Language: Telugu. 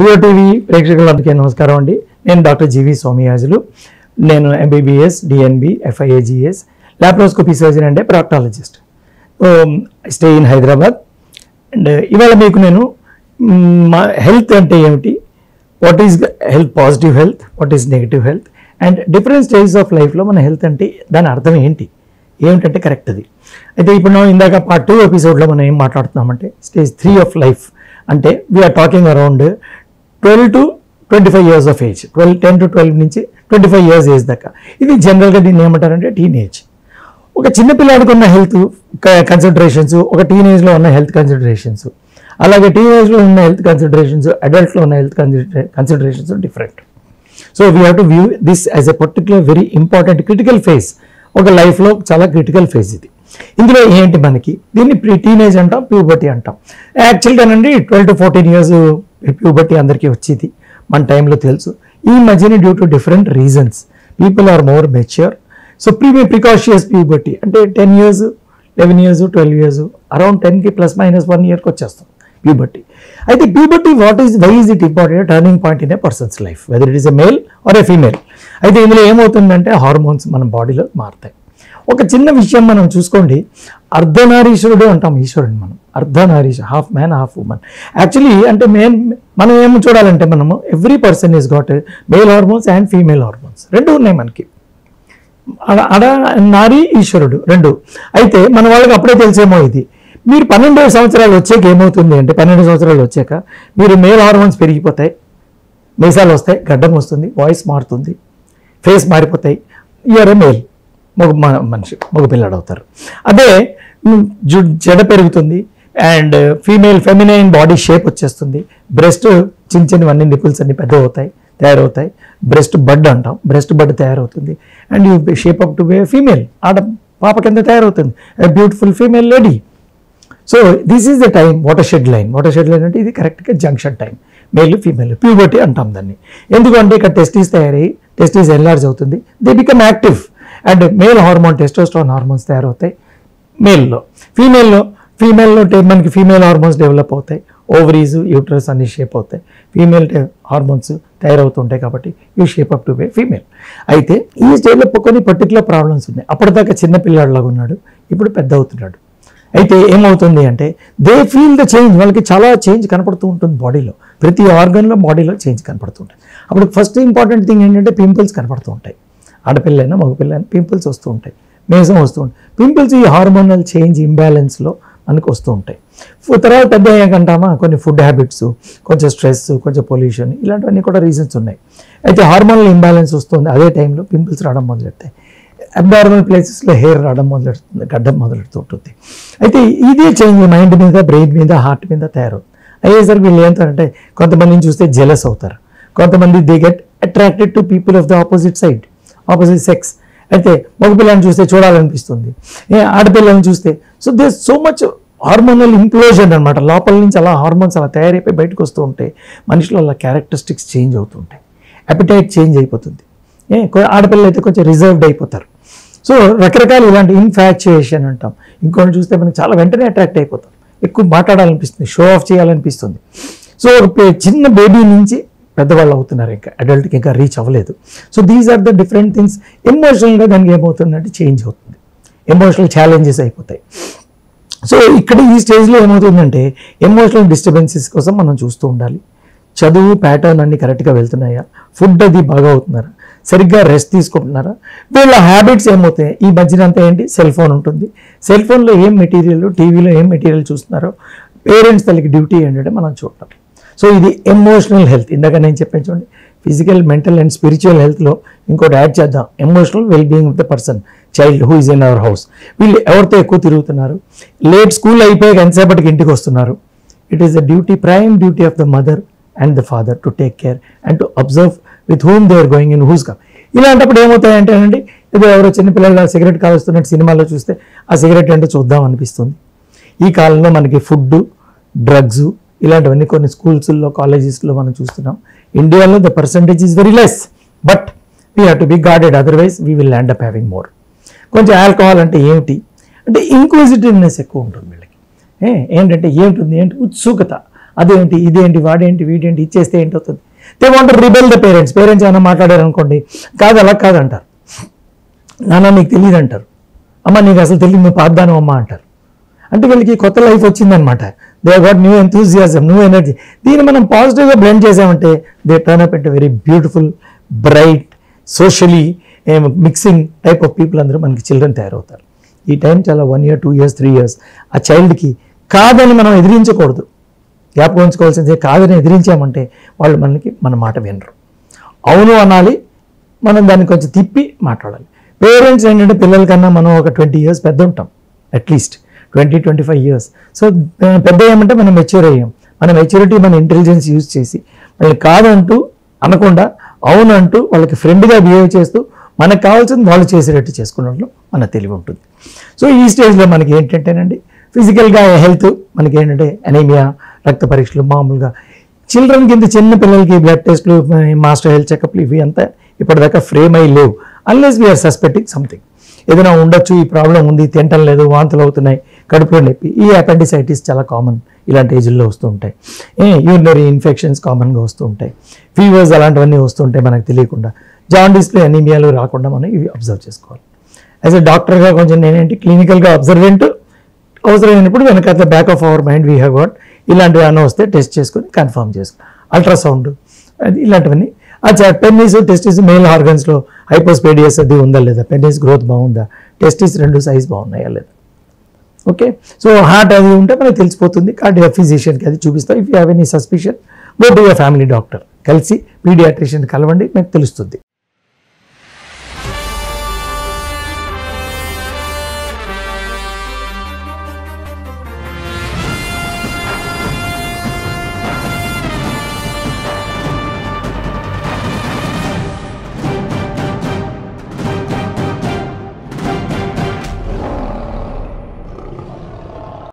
లియో టీవీ ప్రేక్షకులందరికీ నమస్కారం అండి. నేను డాక్టర్ జీవి సోమయాజులు. నేను MBBS, DNB, FIAGS, laparoscopy surgeon and proctologist. Stay in Hyderabad. And ఇవాళ మీకు నేను మా హెల్త్ అంటే ఏమిటి, what is health, positive health, what is negative health, and different stages of లైఫ్లో మన హెల్త్ అంటే దాని అర్థం ఏమిటంటే కరెక్ట్ అది. అయితే ఇప్పుడు ఇందాక పార్ట్ 2 ఎపిసోడ్లో మనం ఏం మాట్లాడుతున్నామంటే స్టేజ్ 3 ఆఫ్ లైఫ్ అంటే we are talking around 12 to 25 years of age, 10 to 12 నుంచి 25 years ఏజ్ దాకా. ఇది జనరల్గా దీన్ని ఏమంటారంటే టీనేజ్. ఒక చిన్నపిల్లాడికి ఉన్న హెల్త్ కన్సిడరేషన్స్, ఒక టీనేజ్లో ఉన్న హెల్త్ కన్సిడరేషన్స్, అలాగే టీనేజ్లో ఉన్న హెల్త్ కన్సిడరేషన్స్, అడల్ట్లో ఉన్న health considerations different. So we have to view this as a particular very important critical phase. ఒక లైఫ్లో చాలా క్రిటికల్ ఫేజ్ ఇది. ఇందులో ఏంటి మనకి, దీన్ని ప్రీ టీనేజ్ అంటాం, ప్యూబర్టీ అంటాం. యాక్చువల్గానండి 12 to 14 years ప్యూబర్టీ అందరికీ వచ్చేది, మన టైంలో తెలుసు. ఈ మధ్యన due to different reasons people are more mature. So precocious puberty అంటే 10 years, 11 years, 12 years, అరౌండ్ 10కి ±1 yearకి వచ్చేస్తాం ప్యూబర్టీ. అయితే puberty why is it important turning point in a person's life, whether it is a male or a female. అయితే ఇందులో ఏమవుతుందంటే హార్మోన్స్ మన బాడీలో మారుతాయి. ఒక చిన్న విషయం మనం చూసుకోండి, అర్ధనారీశ్వరుడు అంటాం ఈశ్వరుడు మనం, అర్ధనారీశ్వరుడు, half man half women. Actually అంటే మనం ఏం చూడాలంటే మనము every person is got male hormones and female hormones, రెండు ఉన్నాయి మనకి. నారీ ఈశ్వరుడు రెండు. అయితే మన వాళ్ళకి అప్పుడే తెలిసేమో ఇది. మీరు 12 సంవత్సరాలు వచ్చాక ఏమవుతుంది అంటే 12 సంవత్సరాలు వచ్చాక మీరు మేల్ హార్మోన్స్ పెరిగిపోతాయి, మీసాలు వస్తాయి, గడ్డం వస్తుంది, వాయిస్ మారుతుంది, ఫేస్ మారిపోతాయి, యూఆర్ ఎ మేల్, మనిషి, మగ పిల్లాడు అవుతారు. అదే జడ పెరుగుతుంది అండ్ ఫెమినైన్ బాడీ షేప్ వచ్చేస్తుంది, బ్రెస్ట్ చిన్న చిన్నవన్నీ నిపుల్స్ అన్ని పెద్ద తయారవుతాయి, బ్రెస్ట్ బడ్ అంటాం, బ్రెస్ట్ బడ్ తయారవుతుంది and U shape up to be female, ఆడ పాప కింద తయారవుతుంది, beautiful female lady. So this is the time water shed line అంటే ఇది కరెక్ట్గా junction time, male female puberty అంటాం దాన్ని. ఎందుకంటే ఇక్కడ టెస్టీస్ తయారయ్యి టెస్టీస్ ఎన్లార్జ్ అవుతుంది, they become active and male hormone testosterone hormones తయారవుతాయి మేల్లో. ఫీమేల్లో మనకి ఫీమేల్ హార్మోన్స్ డెవలప్ అవుతాయి, ఓవరీస్, యూట్రస్ అన్ని షేప్ అవుతాయి, ఫీమేల్ హార్మోన్స్ తయారవుతుంటాయి కాబట్టి U shape up to be female. అయితే ఈ స్టేజ్లో కొన్ని పర్టికులర్ ప్రాబ్లమ్స్ ఉన్నాయి. అప్పటిదాకా చిన్న పిల్లాడిలాగా ఉన్నాడు, ఇప్పుడు పెద్ద అవుతున్నాడు. అయితే ఏమవుతుంది అంటే దే ఫీల్ ద చేంజ్, వాళ్ళకి చాలా చేంజ్ కనపడుతూ ఉంటుంది బాడీలో, ప్రతి ఆర్గన్లో బాడీలో చేంజ్ కనపడుతూ ఉంటుంది. అప్పుడు ఫస్ట్ ఇంపార్టెంట్ థింగ్ ఏంటంటే పింపుల్స్ కనపడుతూ ఉంటాయి, ఆడపిల్లైనా మగపిల్లైనా పింపుల్స్ వస్తూ ఉంటాయి, మేసం వస్తూ ఉంటాయి. పింపుల్స్ ఈ హార్మోనల్ చేంజ్ ఇంబ్యాలెన్స్లో మనకు వస్తూ ఉంటాయి. తర్వాత పెద్ద అయ్యాకంటామా కొన్ని ఫుడ్ హ్యాబిట్స్, కొంచెం స్ట్రెస్, కొంచెం పొల్యూషన్, ఇలాంటివన్నీ కూడా రీజన్స్ ఉన్నాయి. అయితే హార్మోనల్ ఇంబ్యాలెన్స్ వస్తుంది, అదే టైంలో పింపుల్స్ రావడం మొదలెడతాయి, అబ్నార్మల్ ప్లేసెస్లో హెయిర్ రావడం మొదలెడుతుంది, గడ్డం మొదలెడుతూ ఉంటుంది. అయితే ఇదే చేంజ్ మైండ్ మీద, బ్రెయిన్ మీద, హార్ట్ మీద తయారవుతుంది. అయ్యేసరికి వీళ్ళు ఏంటంటే కొంతమందిని చూస్తే జెలస్ అవుతారు, కొంతమంది they get attracted to people of the opposite sex. అయితే మగపిల్లని చూస్తే చూడాలనిపిస్తుంది, ఆడపిల్లని చూస్తే. So they so much hormonal implosion అనమాట, లోపల నుంచి అలా హార్మోన్స్ అలా తయారైపోయి బయటకు వస్తూ ఉంటే మనిషిలో అలా క్యారెక్టరిస్టిక్స్ చేంజ్ అవుతూ ఉంటాయి, అపిటైట్ చేంజ్ అయిపోతుంది. ఆడపిల్లలు అయితే కొంచెం రిజర్వ్డ్ అయిపోతారు. సో రకరకాల ఇలాంటి ఇన్ఫాక్చుయేషన్ అంటాం. ఇంకోటి చూస్తే మనం చాలా వెంటనే అట్రాక్ట్ అయిపోతాం, ఎక్కువ మాట్లాడాలనిపిస్తుంది, షో ఆఫ్ చేయాలనిపిస్తుంది. సో చిన్న బేబీ నుంచి పెద్దవాళ్ళు అవుతున్నారు, ఇంకా అడల్ట్కి ఇంకా రీచ్ అవ్వలేదు. So these are the different things. ఎమోషనల్గా దానికి ఏమవుతుందంటే చేంజ్ అవుతుంది, ఎమోషనల్ ఛాలెంజెస్ అయిపోతాయి. సో ఇక్కడ ఈ స్టేజ్లో ఏమవుతుందంటే ఎమోషనల్ డిస్టర్బెన్సెస్ కోసం మనం చూస్తూ ఉండాలి. చదువు ప్యాటర్న్ అన్ని కరెక్ట్గా వెళ్తున్నాయా, ఫుడ్ అది బాగా అవుతున్నారా, సరిగ్గా రెస్ట్ తీసుకుంటున్నారా, వీళ్ళ హ్యాబిట్స్ ఏమవుతాయి. ఈ మధ్యన అంతా ఏంటి, సెల్ ఫోన్ ఉంటుంది, సెల్ ఫోన్లో ఏం మెటీరియల్, టీవీలో ఏం మెటీరియల్ చూస్తున్నారో పేరెంట్స్ తల్లికి డ్యూటీ ఏంటంటే మనం చూడటం. సో ఇది ఎమోషనల్ హెల్త్. ఇందాక నేను చెప్పాను చూడండి, ఫిజికల్, మెంటల్ అండ్ స్పిరిచువల్ హెల్త్లో ఇంకోటి యాడ్ చేద్దాం, emotional well being of the person, child who is in our house. వీళ్ళు ఎవరితో ఎక్కువ తిరుగుతున్నారు, లేట్ స్కూల్ అయిపోయాక ఎంతసేపటికి ఇంటికి వస్తున్నారు. It is the duty, prime duty of the mother and the father to take care and to observe with whom they are going in whose come. ఇలాంటప్పుడు ఏమవుతాయంటే అండి, ఇది ఎవరో చిన్నపిల్లలు సిగరెట్ కాలుస్తున్నట్టు సినిమాలో చూస్తే ఆ సిగరెట్ అంటే చూద్దాం అనిపిస్తుంది. ఈ కాలంలో మనకి ఫుడ్, డ్రగ్స్ ఇలాంటివన్నీ కొన్ని స్కూల్స్లో, కాలేజెస్లో మనం చూస్తున్నాం. ఇండియాలో the percentage is very less, but we have to be guarded, otherwise we will land up having more. కొంచెం ఆల్కహాల్ అంటే ఏమిటి అంటే ఇంక్విజిటివ్నెస్ ఎక్కువ ఉంటుంది వీళ్ళకి. ఏంటంటే ఏంటి ఉత్సుకత, అదేంటి ఇదేంటి వాడేంటి వీడేంటి ఇచ్చేస్తే ఏంటవుతుంది. They want rebel the parents ఏమైనా మాట్లాడారు అనుకోండి, కాదు అలా కాదంటారు, నాన్న నీకు తెలియదు అంటారు, అమ్మ నీకు అసలు తెలియదు నువ్వు పాద్దాను అమ్మ అంటారు. అంటే వీళ్ళకి కొత్త లైఫ్ వచ్చిందనమాట. They got new enthusiasm, new energy. దీన్ని మనం పాజిటివ్గా బ్లెండ్ చేసామంటే they turn up into very beautiful, bright, socially mixing type of people అందరూ మనకి చిల్డ్రన్ తయారవుతారు. ఈ టైం చాలా 1 year 2 years 3 years ఆ చైల్డ్కి కాదని మనం ఎదిరించకూడదు. జ్ఞాపకం ఉంచుకోవాల్సిందే, కాదని ఎదిరించామంటే వాళ్ళు మన మాట వినరు. అవును అనాలి, మనం దాన్ని కొంచెం తిప్పి మాట్లాడాలి. పేరెంట్స్ ఏంటంటే పిల్లల కన్నా మనం ఒక 20 years పెద్ద ఉంటాం, అట్లీస్ట్ 20-25 years. సో పెద్ద ఏమంటే మనం మెచ్యూర్ అయ్యాం. మన మెచ్యూరిటీ, మన ఇంటెలిజెన్స్ యూజ్ చేసి వాళ్ళని కాదంటూ అనకుండా అవును అంటూ వాళ్ళకి ఫ్రెండ్గా బిహేవ్ చేస్తూ మనకు కావాల్సింది వాళ్ళు చేసేటట్టు చేసుకోవడంలో మన తెలివి ఉంటుంది. సో ఈ స్టేజ్లో మనకి ఏంటంటేనండి ఫిజికల్గా హెల్త్ మనకి ఏంటంటే అనీమియా, రక్త పరీక్షలు మామూలుగా చిల్డ్రన్ కింద చిన్న పిల్లలకి బ్లడ్ టెస్ట్లు, మాస్టర్ హెల్త్ చెకప్లు ఇవి అంతా ఇప్పటిదాకా ఫ్రేమ్ అయ్యి లేవు. అన్లెస్ వీఆర్ సస్పెక్టింగ్ సంథింగ్, ఏదైనా ఉండొచ్చు, ఈ ప్రాబ్లం ఉంది, తింటం లేదు, వాంతులు అవుతున్నాయి, కడుపులో నొప్పి. ఈ అపెండిసైటిస్ చాలా కామన్ ఇలాంటి ఏజ్లో వస్తూ ఉంటాయి. యూరినరీ ఇన్ఫెక్షన్స్ కామన్గా వస్తూ ఉంటాయి. ఫీవర్స్ అలాంటివన్నీ వస్తూ ఉంటాయి మనకు తెలియకుండా. జాండీస్లో అనీమియాలు రాకుండా మనం ఇవి అబ్జర్వ్ చేసుకోవాలి. యాజ్ ఎ డాక్టర్గా కొంచెం నేనేంటి క్లినికల్గా అబ్జర్వెంట్, అవసరమైనప్పుడు వెనకాల back of our mind we have got ఇలాంటివి అన్న వస్తే టెస్ట్ చేసుకొని కన్ఫర్మ్ చేసుకో, అల్ట్రాసౌండ్ ఇలాంటివన్నీ. అచ్చా పెన్నిస్ టెస్టిస్ మేల్ ఆర్గన్స్లో హైపోస్పేడియస్ అది ఉందా లేదా, పెన్నిస్ గ్రోత్ బాగుందా, టెస్టిస్ 2 సైజ్ బాగున్నాయా లేదా. ఓకే, సో హార్ట్ అది ఉంటే మనకు తెలిసిపోతుంది, కార్డియాక్ ఫిజిషియన్కి అది చూపిస్తాం. If you have any suspicion go to your family doctor, కలిసి పీడియాట్రిషియన్ కలవండి, మీకు తెలుస్తుంది.